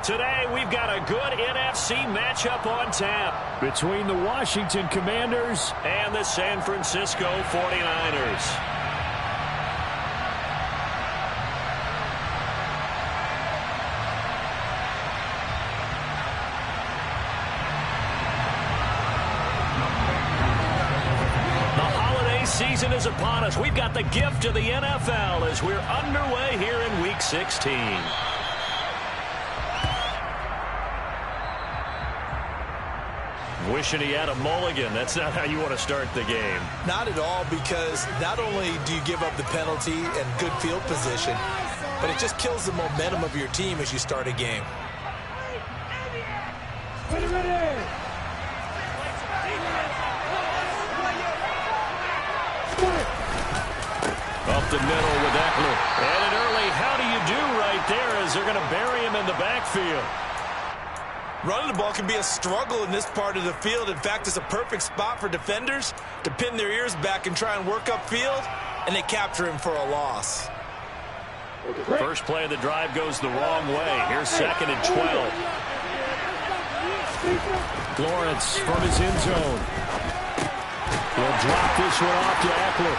Today, we've got a good NFC matchup on tap between the Washington Commanders and the San Francisco 49ers. Season is upon us. We've got the gift of the NFL as we're underway here in Week 16. Wishing he had a mulligan. That's not how you want to start the game. Not at all, because not only do you give up the penalty and good field position, but it just kills the momentum of your team as you start a game. Ready. Up the middle with Eckler. And an early how do you do right there as they're going to bury him in the backfield. Running the ball can be a struggle in this part of the field. In fact, it's a perfect spot for defenders to pin their ears back and try and work upfield, and they capture him for a loss. First play of the drive goes the wrong way. Here's 2nd and 12. Lawrence from his end zone. He'll drop this one off to Eckler.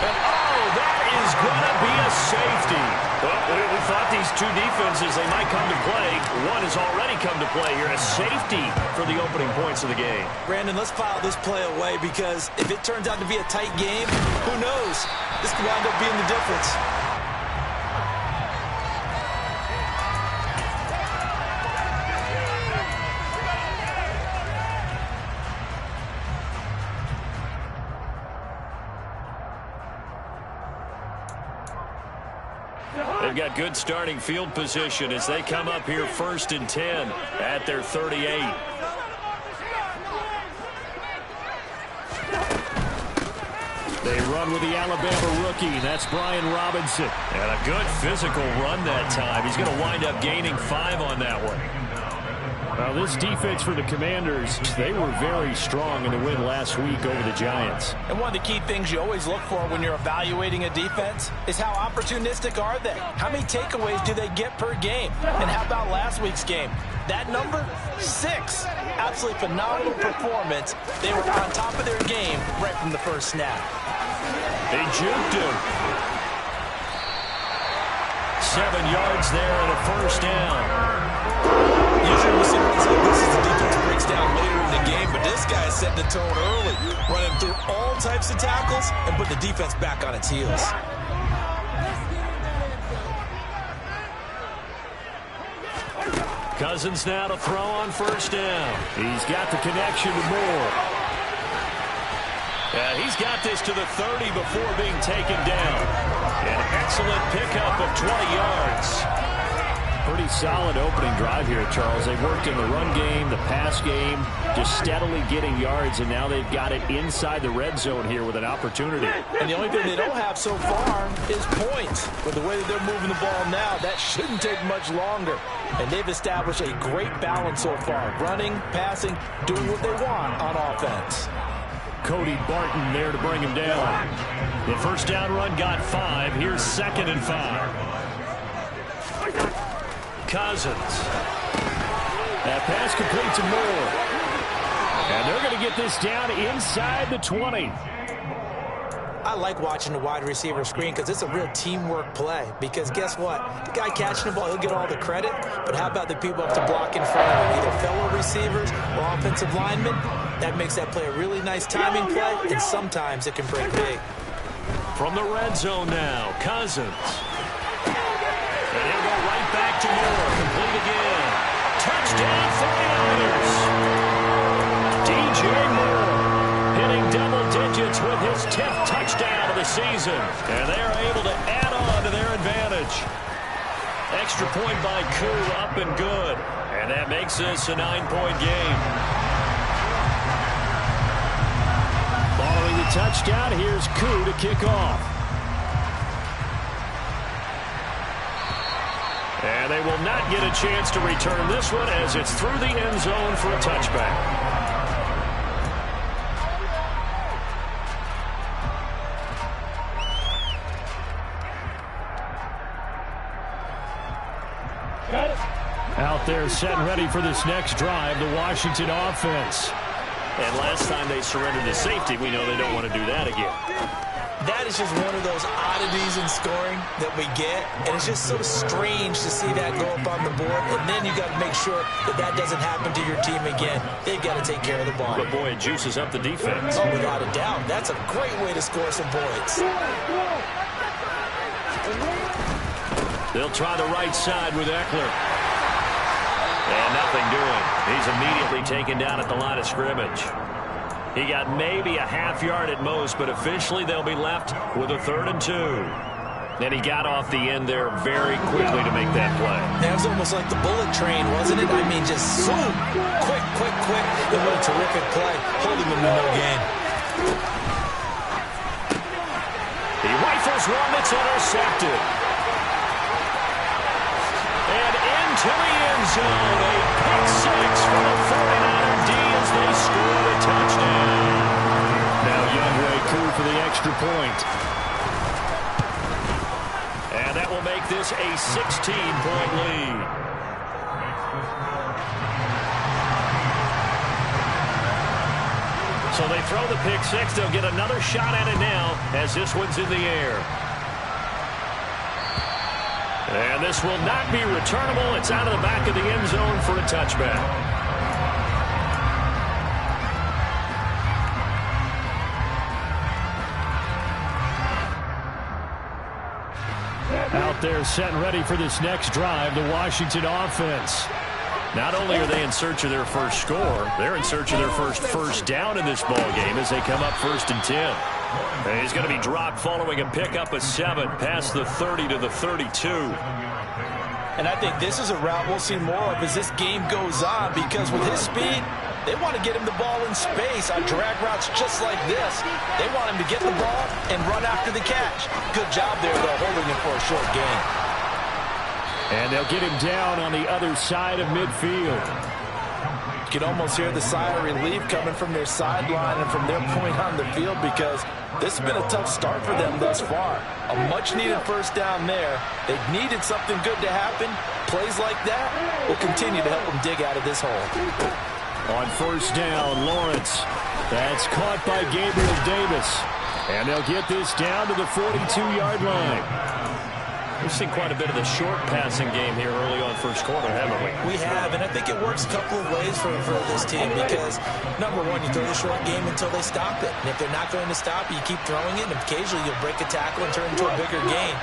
And oh, that is going to be a safety. Well, we thought these two defenses, they might come to play. One has already come to play here. A safety for the opening points of the game. Brandon, let's file this play away, because if it turns out to be a tight game, who knows? This could wind up being the difference. They've got good starting field position as they come up here 1st and 10 at their 38. They run with the Alabama rookie. That's Brian Robinson. And a good physical run that time. He's going to wind up gaining 5 on that one. Well, this defense for the Commanders, they were very strong in the win last week over the Giants. And one of the key things you always look for when you're evaluating a defense is how opportunistic are they? How many takeaways do they get per game? And how about last week's game? That number, 6. Absolutely phenomenal performance. They were on top of their game right from the first snap. They juked him. 7 yards there and a 1st down. Usually we see runs like this as the defense breaks down later in the game, but this guy is setting the tone early, running through all types of tackles and put the defense back on its heels. Cousins now to throw on 1st down. He's got the connection to Moore. He's got this to the 30 before being taken down. An excellent pickup of 20 yards. Pretty solid opening drive here, Charles. They've worked in the run game, the pass game, just steadily getting yards, and now they've got it inside the red zone here with an opportunity. And the only thing they don't have so far is points. But the way that they're moving the ball now, that shouldn't take much longer. And they've established a great balance so far. Running, passing, doing what they want on offense. Cody Barton there to bring him down. The 1st down run got 5. Here's 2nd and 5. Cousins. That pass complete to Moore. And they're going to get this down inside the 20. I like watching the wide receiver screen because it's a real teamwork play. Because guess what? The guy catching the ball, he'll get all the credit. But how about the people up to block in front of him? Either fellow receivers or offensive linemen. That makes that play a really nice timing play. And sometimes it can break big. From the red zone now, Cousins. And he'll go right back to Moore. Complete again. Touchdown 49ers. DJ Moore hitting double digits with his 10th touchdown of the season. And they're able to add on to their advantage. Extra point by Koo, up and good. And that makes this a 9-point game. Following the touchdown, here's Koo to kick off. And they will not get a chance to return this one as it's through the end zone for a touchback. Out there set and ready for this next drive, the Washington offense. And last time they surrendered to safety, we know they don't want to do that again. That is just one of those oddities in scoring that we get, and it's just so strange to see that go up on the board, and then you got to make sure that that doesn't happen to your team again. They've got to take care of the ball. But boy, it juices up the defense. Oh, without a doubt. That's a great way to score some points. They'll try the right side with Eckler. And nothing doing. He's immediately taken down at the line of scrimmage. He got maybe a half yard at most, but officially they'll be left with a 3rd and 2. And he got off the end there very quickly to make that play. That was almost like the bullet train, wasn't it? I mean, just zoom. Quick, quick, quick. And what a terrific play. Holding him to no gain. He rifles one that's intercepted. And into the end zone. A pick six for the 49er D as they score a touchdown. Now Youngway Koo for the extra point. And that will make this a 16-point lead. So they throw the pick six. They'll get another shot at it now as this one's in the air. And this will not be returnable. It's out of the back of the end zone for a touchback. Out there set and ready for this next drive, the Washington offense. Not only are they in search of their first score, they're in search of their first down in this ball game as they come up 1st and 10. And he's going to be dropped following a pickup of 7 past the 30 to the 32. And I think this is a route we'll see more of as this game goes on, because with his speed, they want to get him the ball in space on drag routes just like this. They want him to get the ball and run after the catch. Good job there, though, holding him for a short gain. And they'll get him down on the other side of midfield. You can almost hear the sigh of relief coming from their sideline and from their point on the field, because this has been a tough start for them thus far. A much-needed first down there. They've needed something good to happen. Plays like that will continue to help them dig out of this hole. On 1st down, Lawrence. That's caught by Gabriel Davis. And they'll get this down to the 42-yard line. We've seen quite a bit of the short passing game here early on first quarter, haven't we? We have, and I think it works a couple of ways for this team, because, number one, you throw the short game until they stop it. And if they're not going to stop it, you keep throwing it, and occasionally you'll break a tackle and turn it into a bigger gain.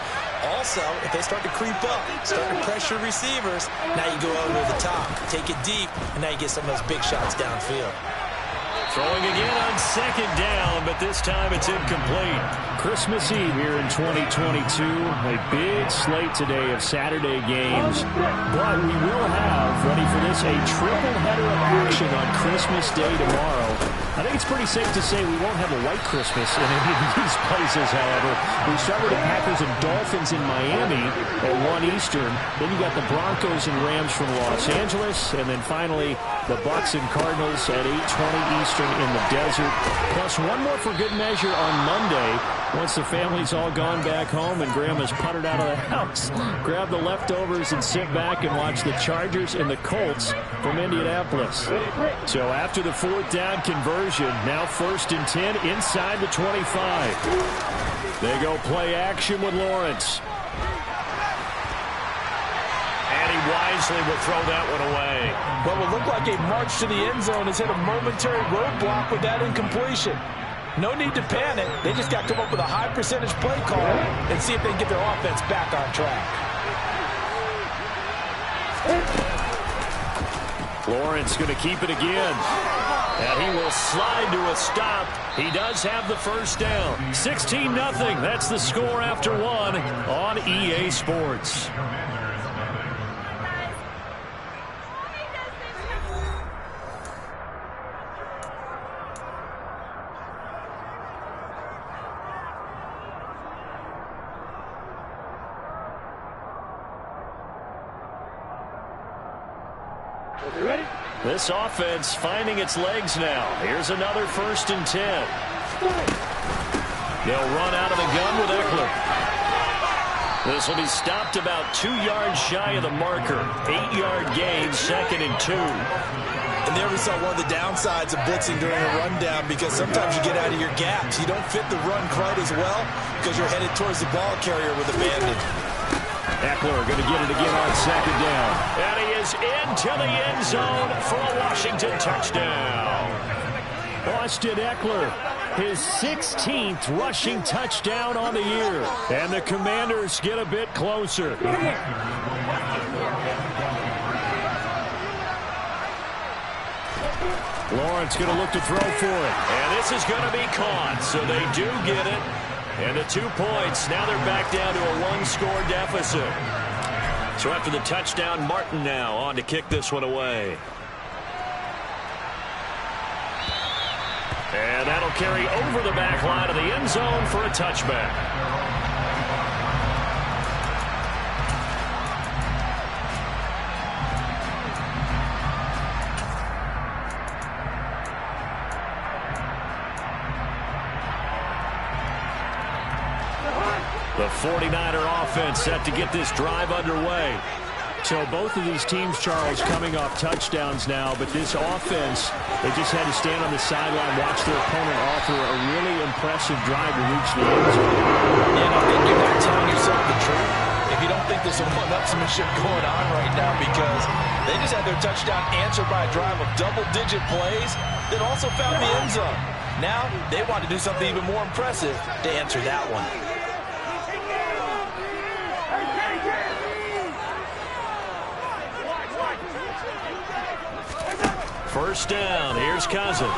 Also, if they start to creep up, start to pressure receivers, now you go over the top, take it deep, and now you get some of those big shots downfield. Throwing again on 2nd down, but this time it's incomplete. Christmas Eve here in 2022. A big slate today of Saturday games. But we will have, ready for this, a triple header of action on Christmas Day tomorrow. I think it's pretty safe to say we won't have a white Christmas in any of these places, however. We start with the Packers and Dolphins in Miami at 1 Eastern. Then you got the Broncos and Rams from Los Angeles. And then finally, the Bucs and Cardinals at 8:20 Eastern in the desert. Plus one more for good measure on Monday, once the family's all gone back home and Grandma's puttered out of the house. Grab the leftovers and sit back and watch the Chargers and the Colts from Indianapolis. So after the 4th down conversion, now 1st and 10 inside the 25. They go play action with Lawrence. And he wisely will throw that one away. What will look like a march to the end zone has hit a momentary roadblock with that incompletion. No need to panic. They just got to come up with a high percentage play call and see if they can get their offense back on track. Lawrence going to keep it again. And he will slide to a stop. He does have the first down. 16-0. That's the score after 1 on EA Sports. This offense finding its legs now. Here's another 1st and 10. They'll run out of the gun with Eckler. This will be stopped about 2 yards shy of the marker. 8-yard gain, 2nd and 2. And there we saw one of the downsides of blitzing during a rundown, because sometimes you get out of your gaps. You don't fit the run quite as well because you're headed towards the ball carrier with abandon. Eckler going to get it again on 2nd down. And he is into the end zone for a Washington touchdown. Austin Eckler, his 16th rushing touchdown on the year. And the Commanders get a bit closer. Lawrence going to look to throw for it. And this is going to be caught, so they do get it. And the 2 points, now they're back down to a 1-score deficit. So after the touchdown, Martin now on to kick this one away. And that'll carry over the back line of the end zone for a touchback. The 49er offense set to get this drive underway. So both of these teams, Charles, coming off touchdowns now, but this offense, they just had to stand on the sideline, watch their opponent offer a really impressive drive to reach the end zone. Yeah, I think you're not telling yourself the truth if you don't think there's some one-upsmanship going on right now, because they just had their touchdown answered by a drive of double-digit plays that also found the end zone. Now they want to do something even more impressive to answer that one. First down, here's Cousins.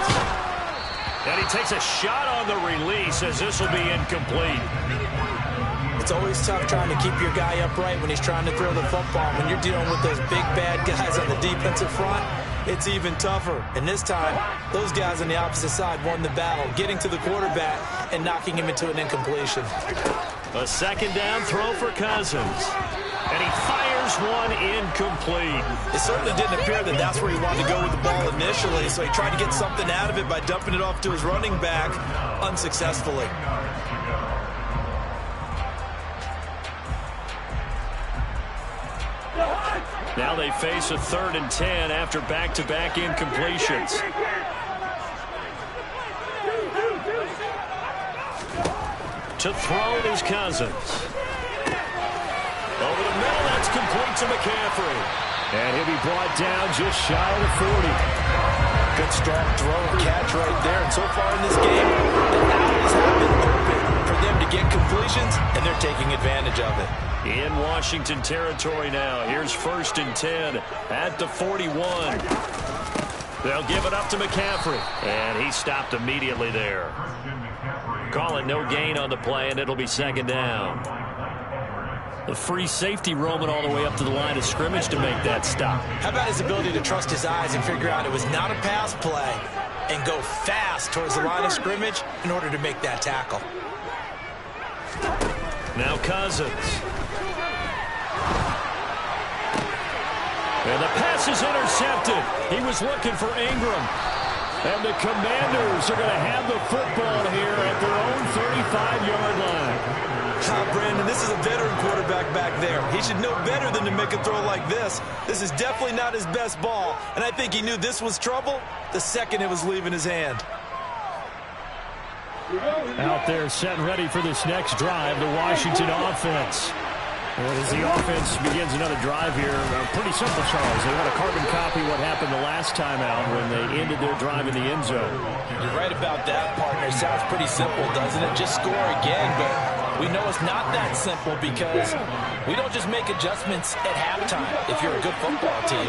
And he takes a shot on the release as this will be incomplete. It's always tough trying to keep your guy upright when he's trying to throw the football. When you're dealing with those big bad guys on the defensive front, it's even tougher. And this time, those guys on the opposite side won the battle, getting to the quarterback and knocking him into an incompletion. A 2nd down throw for Cousins. And he fires one incomplete. It certainly didn't appear that that's where he wanted to go with the ball initially, so he tried to get something out of it by dumping it off to his running back unsuccessfully. Now they face a 3rd and 10 after back-to-back incompletions. To throw it is Cousins. Over the middle, that's complete to McCaffrey. And he'll be brought down just shy of the 40. Good strong throw and catch right there. And so far in this game, the alleys have been open for them to get completions, and they're taking advantage of it. In Washington territory now. Here's 1st and 10 at the 41. They'll give it up to McCaffrey. And he stopped immediately there. Call it no gain on the play, and it'll be 2nd down. The free safety roaming all the way up to the line of scrimmage to make that stop. How about his ability to trust his eyes and figure out it was not a pass play and go fast towards the line of scrimmage in order to make that tackle. Now Cousins. And the pass is intercepted. He was looking for Ingram. And the Commanders are going to have the football here at their own 35-yard line. Brandon, this is a veteran quarterback back there. He should know better than to make a throw like this. This is definitely not his best ball, and I think he knew this was trouble the second it was leaving his hand. Out there set and ready for this next drive, the Washington offense. And as the offense begins another drive here, pretty simple, Charles. They want to carbon copy what happened the last time out when they ended their drive in the end zone. You're right about that, partner. Sounds pretty simple, doesn't it? Just score again, but we know it's not that simple because we don't just make adjustments at halftime if you're a good football team.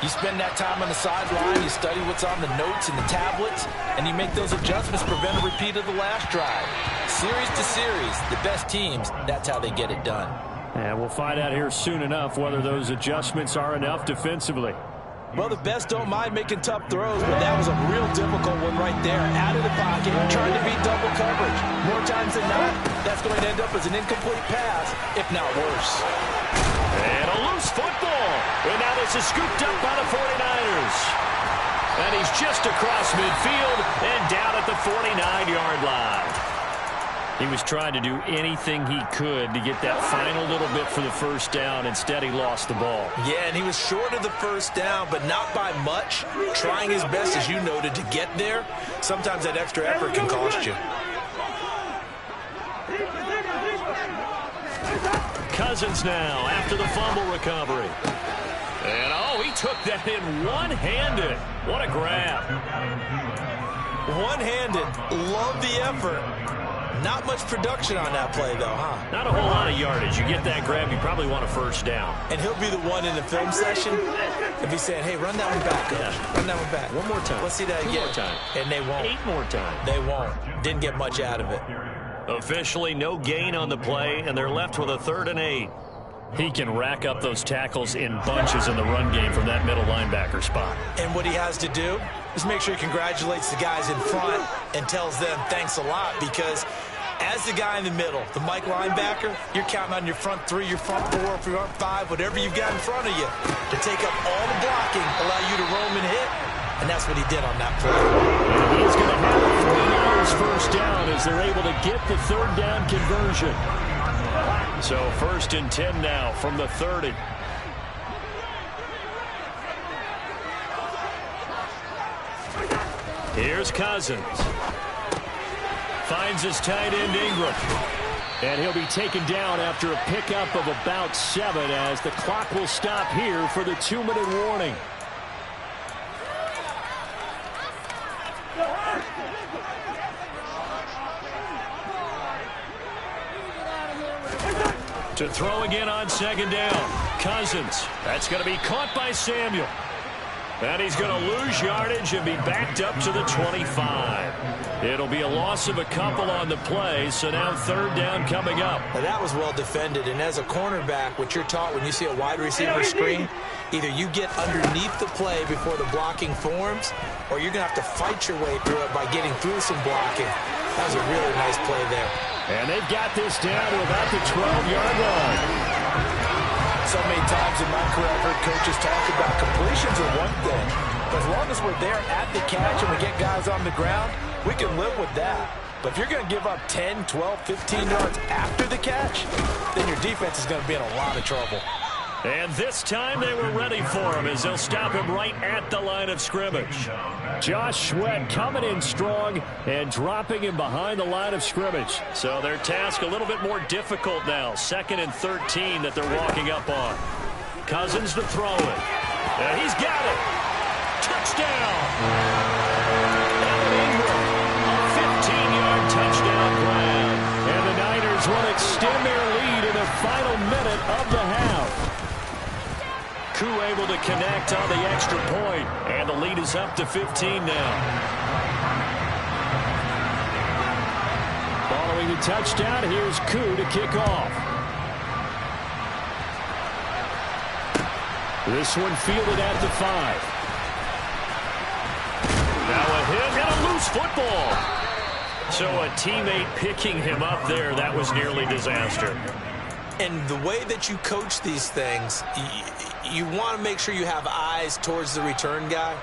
You spend that time on the sideline, you study what's on the notes and the tablets, and you make those adjustments, prevent a repeat of the last drive. Series to series, the best teams, that's how they get it done. And we'll find out here soon enough whether those adjustments are enough defensively. Well, the best don't mind making tough throws, but that was a real difficult one right there. Out of the pocket, trying to beat double coverage. More times than not, that's going to end up as an incomplete pass, if not worse. And a loose football. And now this is scooped up by the 49ers. And he's just across midfield and down at the 49-yard line. He was trying to do anything he could to get that final little bit for the first down. Instead, he lost the ball. Yeah, and he was short of the first down, but not by much. Trying his best, as you noted, to get there. Sometimes that extra effort can cost you. Cousins now after the fumble recovery. And, oh, he took that in one-handed. What a grab. One-handed. Love the effort. Not much production on that play, though, huh? Not a whole lot of yardage. You get that grab, you probably want a first down. And he'll be the one in the film session if he's saying, hey, run that one back, coach. Yeah. Run that one back. One more time. Let's see that again. 2 more time. And they won't. 8 more times. They won't. Didn't get much out of it. Officially no gain on the play, and they're left with a 3rd and 8. He can rack up those tackles in bunches in the run game from that middle linebacker spot. And what he has to do is make sure he congratulates the guys in front and tells them thanks a lot, because as the guy in the middle, the Mike linebacker, you're counting on your front 3, your front 4, your front 5, whatever you've got in front of you to take up all the blocking, allow you to roam and hit, and that's what he did on that play. And he's going to have a 49ers first down as they're able to get the 3rd down conversion. So 1st and 10 now from the 30. Here's Cousins. Finds his tight end Ingram. And he'll be taken down after a pickup of about 7 as the clock will stop here for the 2-minute warning. To throw again on 2nd down. Cousins. That's going to be caught by Samuel. And he's going to lose yardage and be backed up to the 25. It'll be a loss of a couple on the play, so now 3rd down coming up. Now that was well defended, and as a cornerback, what you're taught when you see a wide receiver screen, either you get underneath the play before the blocking forms, or you're going to have to fight your way through it by getting through some blocking. That was a really nice play there. And they've got this down to about the 12-yard line. So many times in my career I've heard coaches talk about completions are one thing, but as long as we're there at the catch and we get guys on the ground, we can live with that. But if you're going to give up 10, 12, 15 yards after the catch, then your defense is going to be in a lot of trouble. And this time they were ready for him as they'll stop him right at the line of scrimmage. Josh Sweat coming in strong and dropping him behind the line of scrimmage. So their task a little bit more difficult now. 2nd and 13 that they're walking up on. Cousins to throw it. And he's got it. Touchdown. Evan Ingram, a 15-yard touchdown grab. And the Niners will extend their lead in the final minute of the half. Koo able to connect on the extra point, and the lead is up to 15 now. Following the touchdown, here's Koo to kick off. This one fielded at the 5. Now a hit and a loose football. So a teammate picking him up there, that was nearly disaster. And the way that you coach these things, you want to make sure you have eyes towards the return guy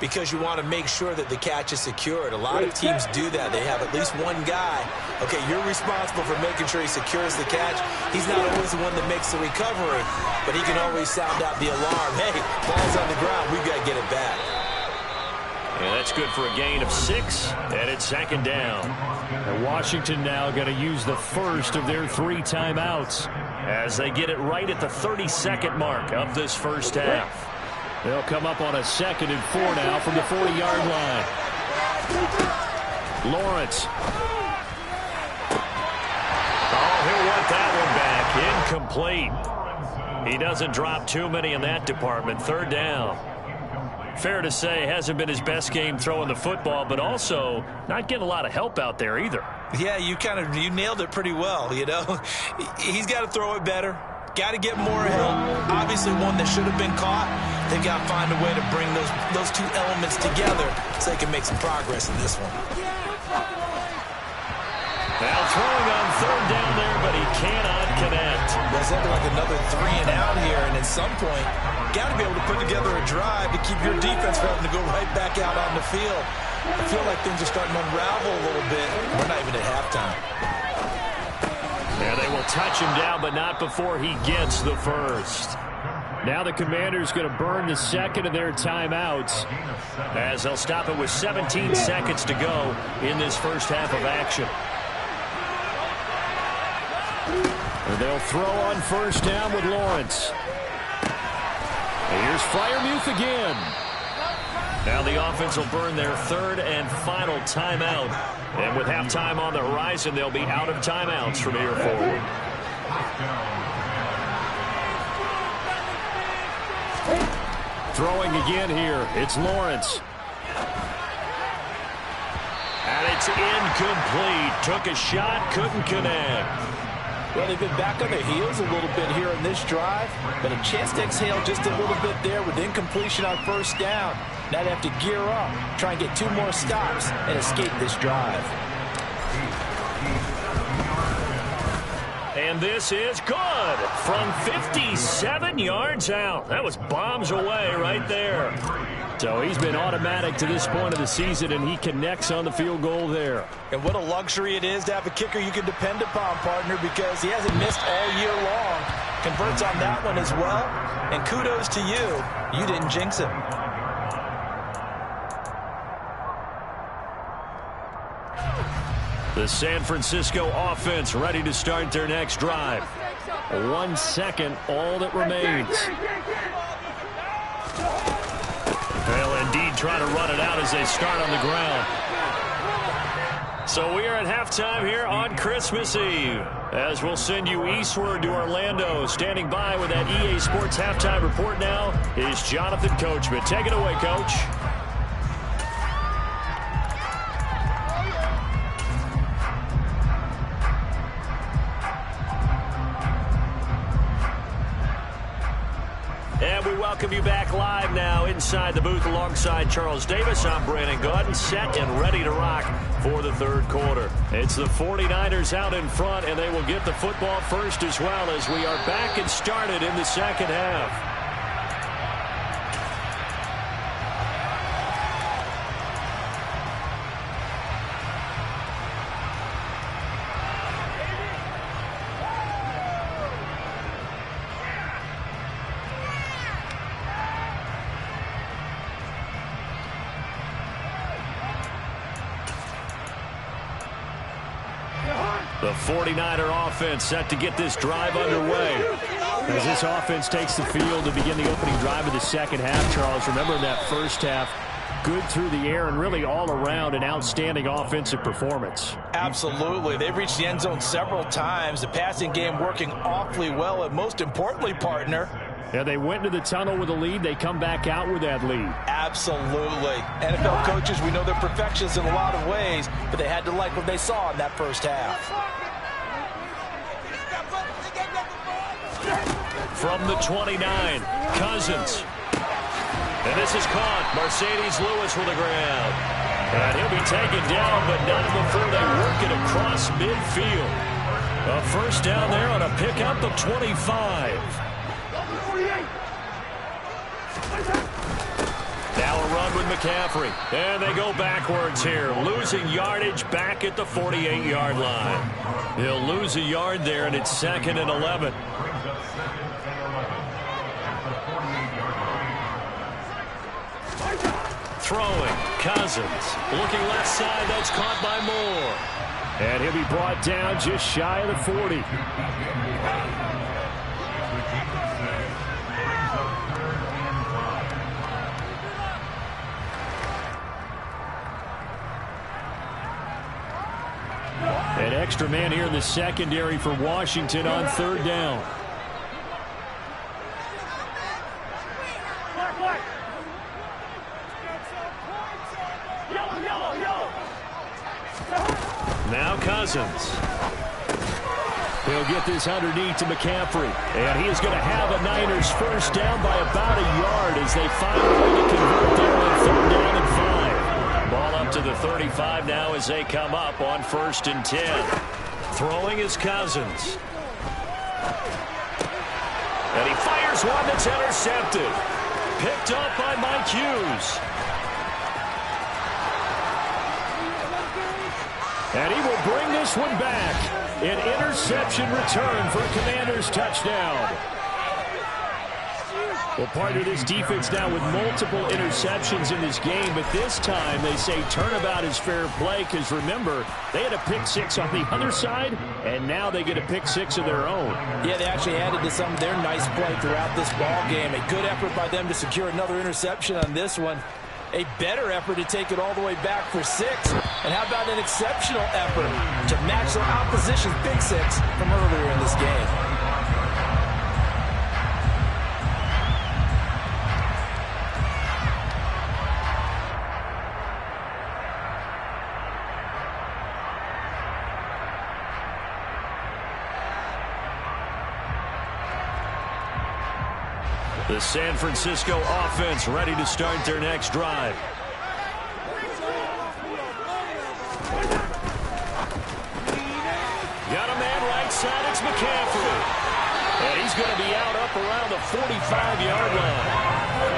because you want to make sure that the catch is secured. A lot of teams do that. They have at least one guy. Okay, you're responsible for making sure he secures the catch. He's not always the one that makes the recovery, but he can always sound out the alarm. Hey, ball's on the ground. We've got to get it back. And that's good for a gain of 6, and it's 2nd down. And Washington now going to use the first of their 3 timeouts as they get it right at the 32nd mark of this first half. They'll come up on a 2nd and 4 now from the 40-yard line. Lawrence. Oh, he'll want that one back. Incomplete. He doesn't drop too many in that department. 3rd down. Fair to say, hasn't been his best game throwing the football, but also not getting a lot of help out there either. Yeah, you nailed it pretty well, you know. He's got to throw it better. Got to get more help. Obviously one that should have been caught. They've got to find a way to bring those 2 elements together so they can make some progress in this one. Now throwing on 3rd down there, but he cannot connect. That's looking like another 3 and out here, and at some point, got to be able to put together a drive to keep your defense from having to go right back out on the field. I feel like things are starting to unravel a little bit. We're not even at halftime. And they will touch him down, but not before he gets the first. Now the Commanders going to burn the second of their timeouts as they'll stop it with 17 seconds to go in this first half of action. And they'll throw on first down with Lawrence. And here's Freiermuth again. Now the offense will burn their third and final timeout. And with halftime on the horizon, they'll be out of timeouts from here forward. Throwing again here, it's Lawrence. And it's incomplete. Took a shot, couldn't connect. Well, they've been back on their heels a little bit here in this drive, but a chance to exhale just a little bit there with incompletion on first down. Now they have to gear up, try and get 2 more stops, and escape this drive. And this is good from 57 yards out. That was bombs away right there. So he's been automatic to this point of the season, and he connects on the field goal there. And what a luxury it is to have a kicker you can depend upon, partner, because he hasn't missed all year long. Converts on that one as well. And kudos to you. You didn't jinx him. The San Francisco offense ready to start their next drive. 1 second, all that remains. They'll indeed try to run it out as they start on the ground. So we are at halftime here on Christmas Eve, as we'll send you eastward to Orlando. Standing by with that EA Sports halftime report now is Jonathan Coachman. Take it away, Coach. And we welcome you back live now inside the booth alongside Charles Davis. I'm Brandon Gordon, set and ready to rock for the third quarter. It's the 49ers out in front, and they will get the football first as well as we are back and started in the second half. The 49er offense set to get this drive underway. As this offense takes the field to begin the opening drive of the second half, Charles, remember in that first half, good through the air and really all around an outstanding offensive performance. Absolutely. They've reached the end zone several times. The passing game working awfully well, and most importantly, partner, yeah, they went into the tunnel with a lead. They come back out with that lead. Absolutely. NFL coaches, we know they're perfectionists in a lot of ways, but they had to like what they saw in that first half. From the 29, Cousins. And this is caught. Mercedes Lewis with the grab. And he'll be taken down, but not before they work it across midfield. A first down there on a pickup of 25. Now a run with McCaffrey. And they go backwards here. Losing yardage back at the 48-yard line. He'll lose a yard there, and it's 2nd and 11. Throwing, Cousins. Looking left side, that's caught by Moore. And he'll be brought down just shy of the 40. An extra man here in the secondary for Washington on third down. Now Cousins. He'll get this underneath to McCaffrey. And he is going to have a Niners first down by about a yard as they find a way to convert there on third down and 5. Ball up to the 35 now as they come up on 1st and 10. Throwing is Cousins. And he fires one that's intercepted. Picked up by Mike Hughes. And he will bring this one back. An interception return for a Commanders touchdown. Well, partner, this defense now with multiple interceptions in this game, but this time they say turnabout is fair play because, remember, they had a pick six on the other side, and now they get a pick six of their own. Yeah, they actually added to some of their nice play throughout this ball game. A good effort by them to secure another interception on this one. A better effort to take it all the way back for 6. And how about an exceptional effort to match the opposition's big six from earlier in this game? The San Francisco offense ready to start their next drive. Got a man right side, it's McCaffrey. And he's going to be out up around the 45-yard line.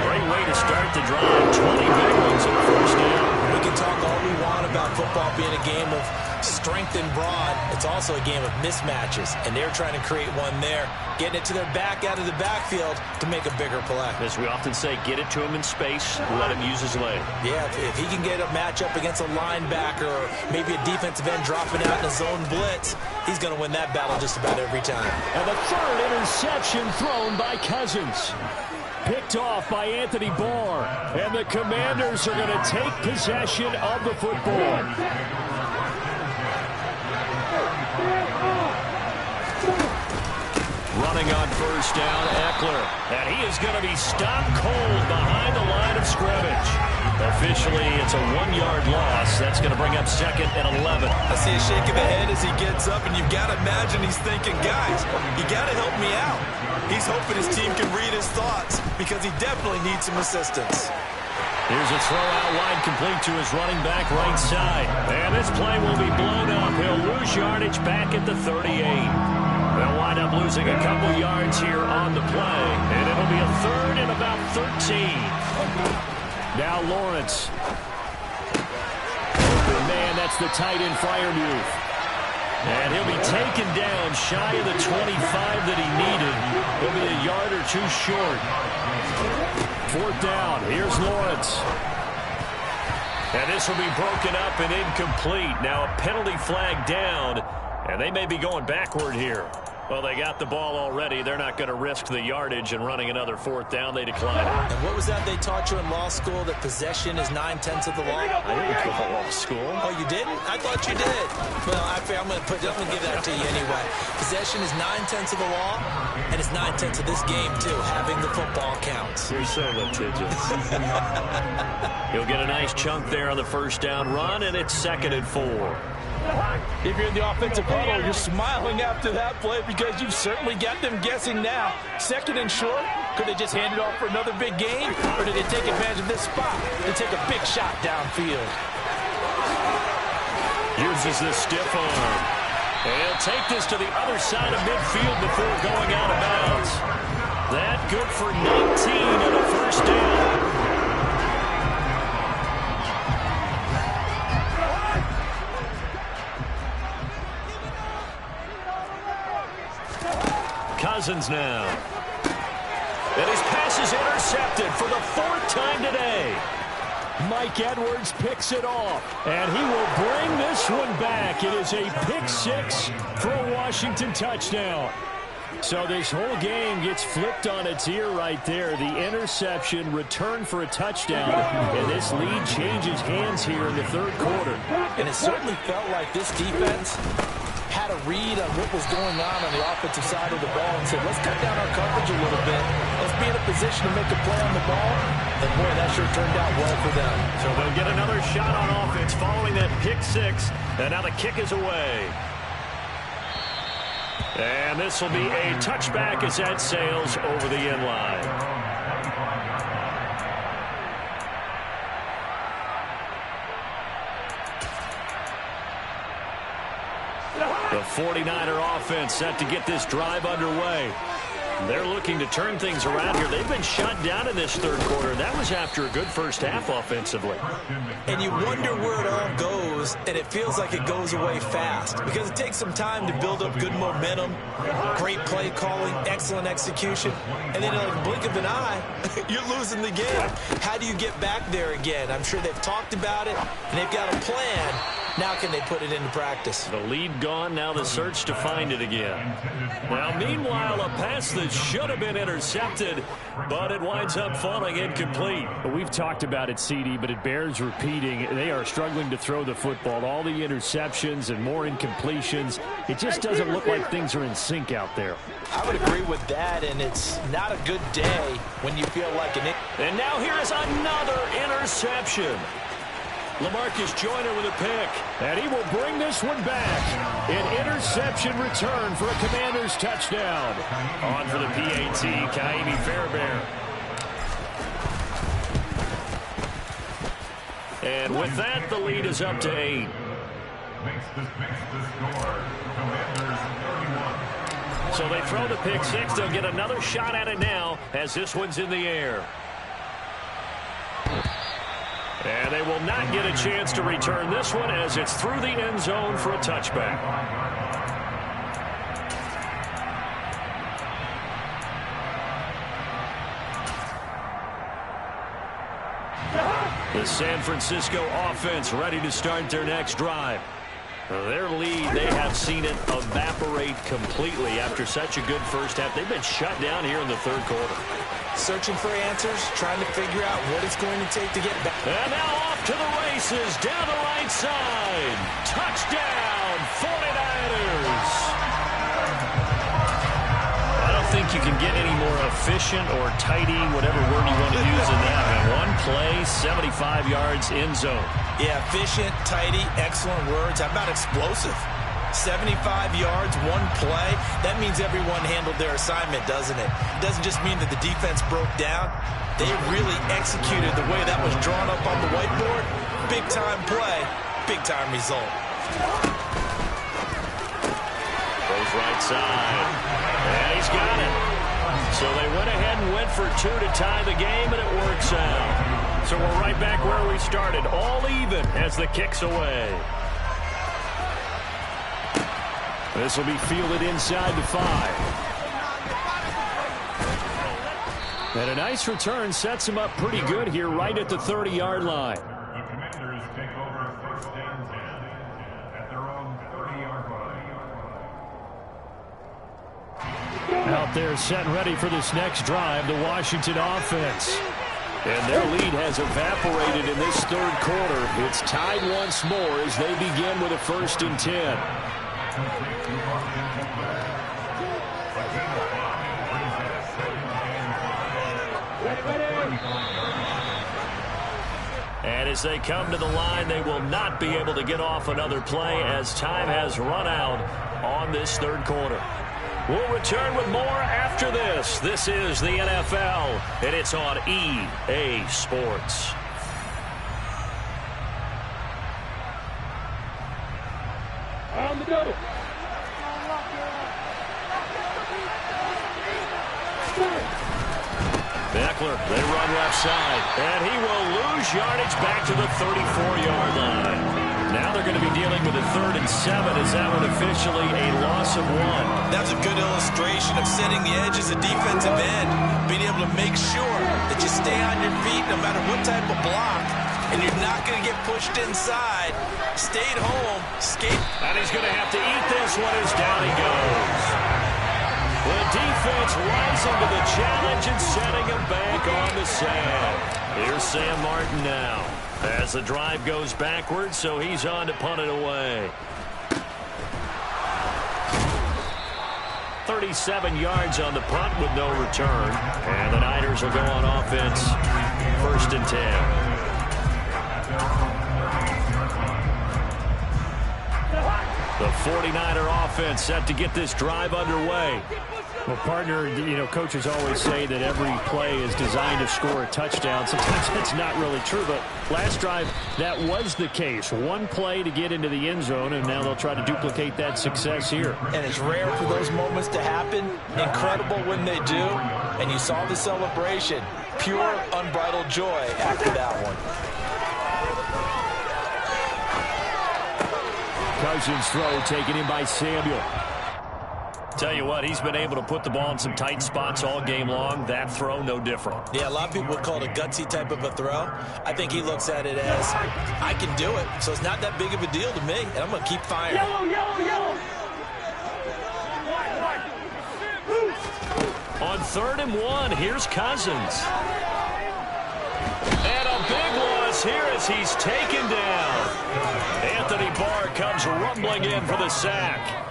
Great way to start the drive. 20 big ones in the first down. We can talk all we want about football being a game of strength and broad. It's also a game of mismatches, and they're trying to create one there, getting it to their back out of the backfield to make a bigger play. As we often say, get it to him in space, let him use his leg. Yeah, if he can get a matchup against a linebacker or maybe a defensive end dropping out in a zone blitz, he's going to win that battle just about every time. And the third interception thrown by Cousins. Picked off by Anthony Barr. And the Commanders are going to take possession of the football. Running on first down, Eckler. And he is going to be stopped cold behind the line of scrimmage. Officially, it's a 1-yard loss. That's going to bring up second and 11. I see a shake of the head as he gets up, and you've got to imagine he's thinking, guys, you got to help me out. He's hoping his team can read his thoughts because he definitely needs some assistance. Here's a throw out wide, complete to his running back right side. And this play will be blown up. He'll lose yardage back at the 38. They'll wind up losing a couple yards here on the play. And it'll be a third and about 13. Now Lawrence. Open man, that's the tight end fire move. And he'll be taken down shy of the 25 that he needed. He'll be a yard or two short. Fourth down. Here's Lawrence. And this will be broken up and incomplete. Now a penalty flag down, and they may be going backward here. Well, they got the ball already. They're not going to risk the yardage and running another fourth down. They decline it. And what was that they taught you in law school, that possession is 9/10 of the law? I didn't go to law school. Oh, you didn't? I thought you did. Well, I'm going to give that to you anyway. Possession is 9/10 of the law, and it's 9/10 of this game, too. Having the football counts. You're so litigious. He'll get a nice chunk there on the first down run, and it's 2nd and 4. If you're in the offensive huddle, you're smiling after that play because you've certainly got them guessing now. 2nd and short, could they just hand it off for another big gain, or did they take advantage of this spot to take a big shot downfield? Uses the stiff arm. And he'll take this to the other side of midfield before going out of bounds. That good for 19 and a first down. Cousins now. And his pass is intercepted for the 4th time today. Mike Edwards picks it off, and he will bring this one back. It is a pick six for a Washington touchdown. So this whole game gets flipped on its ear right there. The interception, return for a touchdown, and this lead changes hands here in the 3rd quarter. And it certainly felt like this defense had a read on what was going on the offensive side of the ball and said, let's cut down our coverage a little bit. Let's be in a position to make a play on the ball. And, boy, that sure turned out well for them. So they'll get another shot on offense following that pick six. And now the kick is away. And this will be a touchback as that sails over the end line. The 49er offense set to get this drive underway. They're looking to turn things around here. They've been shut down in this third quarter. That was after a good first half offensively. And you wonder where it all goes, and it feels like it goes away fast because it takes some time to build up good momentum, great play calling, excellent execution, and then in a blink of an eye, you're losing the game. How do you get back there again? I'm sure they've talked about it, and they've got a plan. Now can they put it into practice? The lead gone, now the search to find it again. Now, meanwhile, a pass that should have been intercepted, but it winds up falling incomplete. We've talked about it, CD, but it bears repeating. They are struggling to throw the football. All the interceptions and more incompletions. It just doesn't look like things are in sync out there. I would agree with that, and it's not a good day when you feel like an... And now here is another interception. LaMarcus Joyner with a pick. And he will bring this one back. An interception return for a Commanders touchdown. On for the PAT, Kaimi Fairbairn. And with that, the lead is up to 8. So they throw the pick six. They'll get another shot at it now as this one's in the air. And they will not get a chance to return this one as it's through the end zone for a touchback. The San Francisco offense ready to start their next drive. Their lead, they have seen it evaporate completely after such a good first half. They've been shut down here in the third quarter. Searching for answers, trying to figure out what it's going to take to get back. And now off to the races, down the right side. Touchdown, 49ers. I don't think you can get any more efficient or tidy, whatever word you want to use in that. One play, 75 yards in zone. Yeah, efficient, tidy, excellent words. How about explosive? 75 yards, one play. That means everyone handled their assignment, doesn't it? It doesn't just mean that the defense broke down. They really executed the way that was drawn up on the whiteboard. Big-time play, big-time result. Goes right side. And he's got it. So they went ahead and went for 2 to tie the game, and it works out. So we're right back where we started, all even as the kick's away. This will be fielded inside the 5. And a nice return sets him up pretty good here right at the 30-yard line. The Commanders take over first and 10 at their own 30-yard line. Out there set and ready for this next drive, the Washington offense. And their lead has evaporated in this third quarter. It's tied once more as they begin with a 1st and 10. And as they come to the line, they will not be able to get off another play as time has run out on this third quarter. We'll return with more after this. This is the NFL, and it's on EA Sports. On the go. Beckler, they run left side, and he will lose yardage back to the 34-yard line. Now they're going to be dealing with a 3rd and 7 as that one officially a loss of 1. That's a good illustration of setting the edge as a defensive end, being able to make sure that you stay on your feet no matter what type of block, and you're not going to get pushed inside. Stayed home, skate. And he's going to have to eat this one as down he goes. The defense rising to the challenge and setting him back on the sand. Here's Sam Martin now as the drive goes backwards, so he's on to punt it away. 37 yards on the punt with no return. And the Niners will go on offense. 1st and 10. The 49er offense set to get this drive underway. Well, partner, coaches always say that every play is designed to score a touchdown. Sometimes that's not really true, but last drive, that was the case. One play to get into the end zone, and now they'll try to duplicate that success here. And it's rare for those moments to happen. Incredible when they do. And you saw the celebration. Pure, unbridled joy after that one. Cousins' throw taken in by Samuel. Tell you what, he's been able to put the ball in some tight spots all game long. That throw, no different. Yeah, a lot of people would call it a gutsy type of a throw. I think he looks at it as, I can do it, so it's not that big of a deal to me, and I'm going to keep firing. Yellow, yellow, yellow. On 3rd and 1, here's Cousins. And a big loss here as he's taken down. Anthony Barr comes rumbling in for the sack.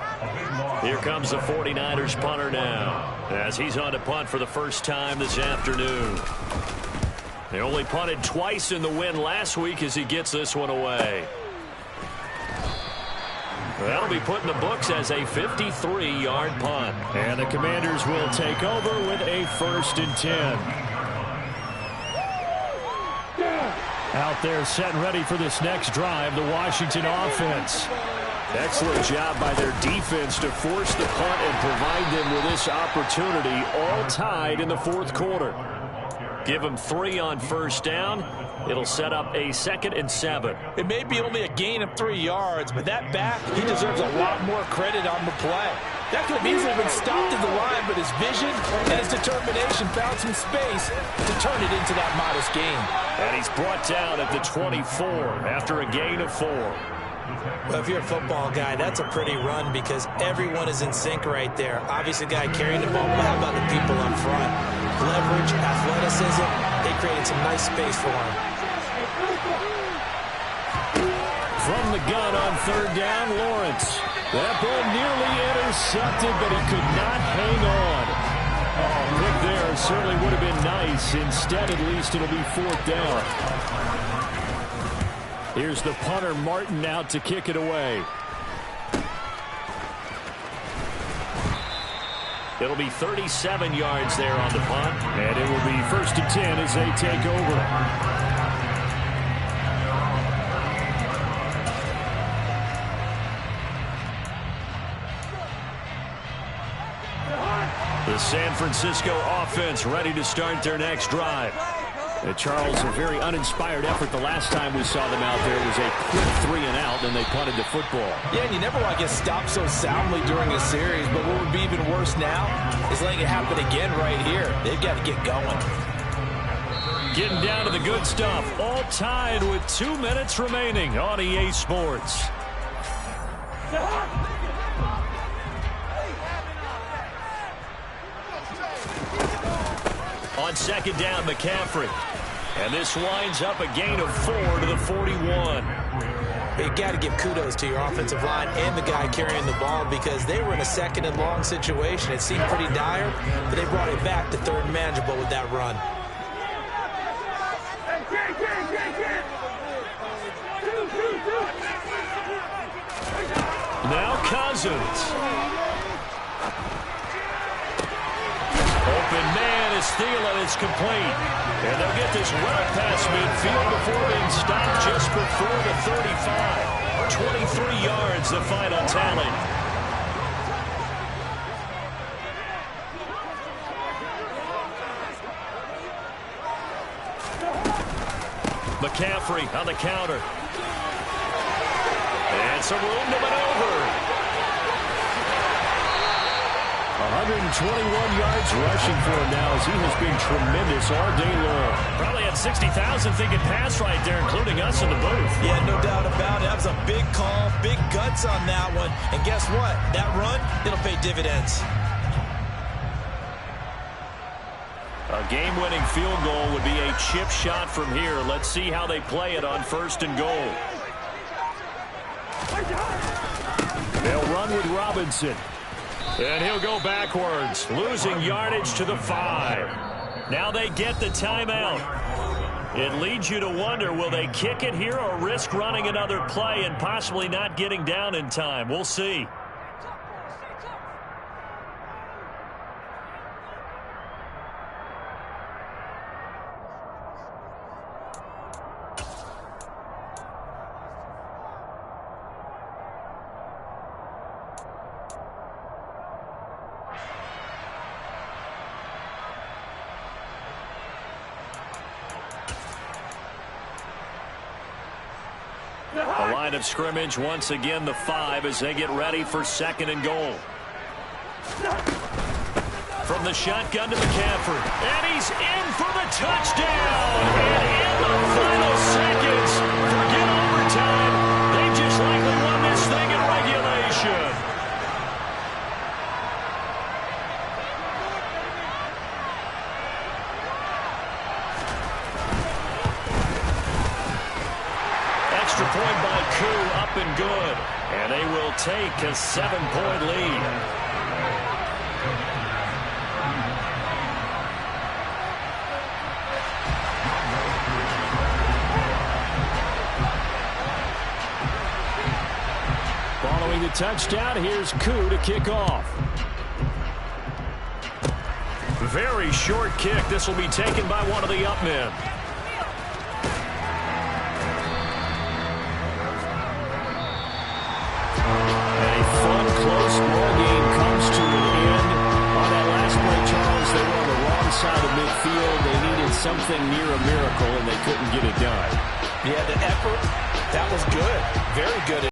Here comes the 49ers punter now as he's on to punt for the first time this afternoon. They only punted twice in the win last week as he gets this one away. That'll be put in the books as a 53-yard punt. And the Commanders will take over with a 1st and 10. Out there set and ready for this next drive, the Washington offense. Excellent job by their defense to force the punt and provide them with this opportunity, all tied in the 4th quarter. Give them 3 on 1st down. It'll set up a 2nd and 7. It may be only a gain of 3 yards, but that back, he deserves a lot more credit on the play. That could have easily been stopped at the line, but his vision and his determination found some space to turn it into that modest gain. And he's brought down at the 24 after a gain of 4. Well, if you're a football guy, that's a pretty run because everyone is in sync right there. Obviously, the guy carrying the ball, but how about the people up front? Leverage, athleticism, they created some nice space for him. From the gun on 3rd down, Lawrence. That ball nearly intercepted, but he could not hang on. Oh, pick there certainly would have been nice. Instead, at least it'll be 4th down. Here's the punter, Martin, out to kick it away. It'll be 37 yards there on the punt. And it will be 1st and 10 as they take over. The San Francisco offense ready to start their next drive. Charles, a very uninspired effort the last time we saw them out there. It was a quick 3 and out, and they punted the football. Yeah, and you never want to get stopped so soundly during a series, but what would be even worse now is letting it happen again right here. They've got to get going. Getting down to the good stuff. All tied with 2 minutes remaining on EA Sports. On 2nd down, McCaffrey. And this winds up a gain of 4 to the 41. You got to give kudos to your offensive line and the guy carrying the ball because they were in a 2nd and long situation. It seemed pretty dire, but they brought it back to 3rd and manageable with that run. Now Cousins. Open man is Thielen. It's complete. And they'll get this well past midfield before being stopped just before the 35. 23 yards, the final tally. McCaffrey on the counter. And some room to maneuver. 121 yards rushing for him now as he has been tremendous all day long. Probably had 60,000 thinking pass right there, including us in the booth. Yeah, no doubt about it. That was a big call, big guts on that one. And guess what? That run, it'll pay dividends. A game-winning field goal would be a chip shot from here. Let's see how they play it on 1st and goal. They'll run with Robinson. And he'll go backwards, losing yardage to the 5. Now they get the timeout. It leads you to wonder, will they kick it here or risk running another play and possibly not getting down in time? We'll see. The line of scrimmage, once again, the 5 as they get ready for 2nd and goal. From the shotgun to McCaffrey. And he's in for the touchdown. And in the final seconds, forget overtime. They just likely won this thing in regulation. Extra point by Koo, up and good. And they will take a 7-point lead. Following the touchdown, here's Koo to kick off. Very short kick. This will be taken by one of the up men. A fun, close ball game comes to an end. On that last play, Charles, they were on the wrong side of midfield. They needed something near a miracle, and they couldn't get it done. Yeah, the effort, that was good. Very good.